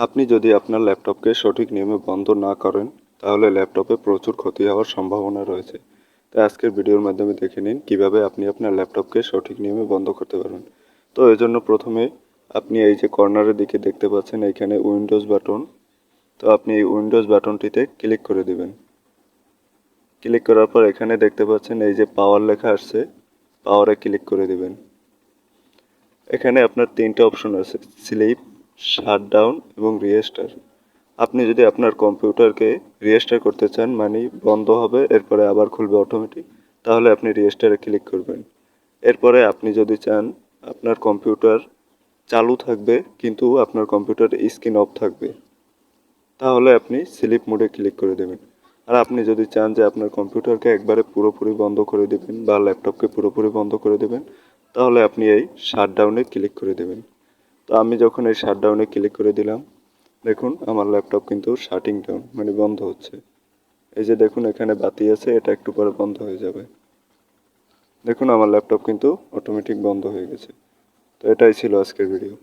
আপনি যদি আপনার ল্যাপটপকে সঠিক নিয়মে বন্ধ না করেন তাহলে ল্যাপটপে প্রচুর ক্ষতি হওয়ার সম্ভাবনা রয়েছে। তাই আজকের ভিডিওর মাধ্যমে দেখে নিন কিভাবে আপনি আপনার ল্যাপটপকে সঠিক নিয়মে বন্ধ করতে পারবেন। তো এজন্য প্রথমে আপনি এই যে কর্নারের দিকে দেখতে পাচ্ছেন এইখানে উইন্ডোজ বাটন, তো আপনি এই উইন্ডোজ বাটনটিতে ক্লিক করে দিবেন। ক্লিক করার পর এখানে দেখতে পাচ্ছেন এই যে পাওয়ার লেখা আসছে, পাওয়ারে ক্লিক করে দিবেন। এখানে আপনার তিনটা অপশন আছে, স্লিপ, শাটডাউন এবং রিস্টার। আপনি যদি আপনার কম্পিউটারকে রিস্টার করতে চান, মানে বন্ধ হবে এরপরে আবার খুলবে অটোমেটিক, তাহলে আপনি রিস্টারে ক্লিক করবেন। এরপরে আপনি যদি চান আপনার কম্পিউটার চালু থাকবে কিন্তু আপনার কম্পিউটার স্ক্রিন অফ থাকবে, তাহলে আপনি স্লিপ মোডে ক্লিক করে দেবেন। আর আপনি যদি চান যে আপনার কম্পিউটারকে একবারে পুরোপুরি বন্ধ করে দেবেন বা ল্যাপটপকে পুরোপুরি বন্ধ করে দেবেন, তাহলে আপনি এই শাটডাউনে ক্লিক করে দেবেন। তো আমি যখন এই শাটডাউনে ক্লিক করে দিলাম, দেখুন আমার ল্যাপটপ কিন্তু শাটিং ডাউন মানে বন্ধ হচ্ছে। এই যে দেখুন এখানে বাতি আছে, এটা একটু পরে বন্ধ হয়ে যাবে। দেখুন আমার ল্যাপটপ কিন্তু অটোমেটিক বন্ধ হয়ে গেছে। তো এটাই ছিল আজকের ভিডিও।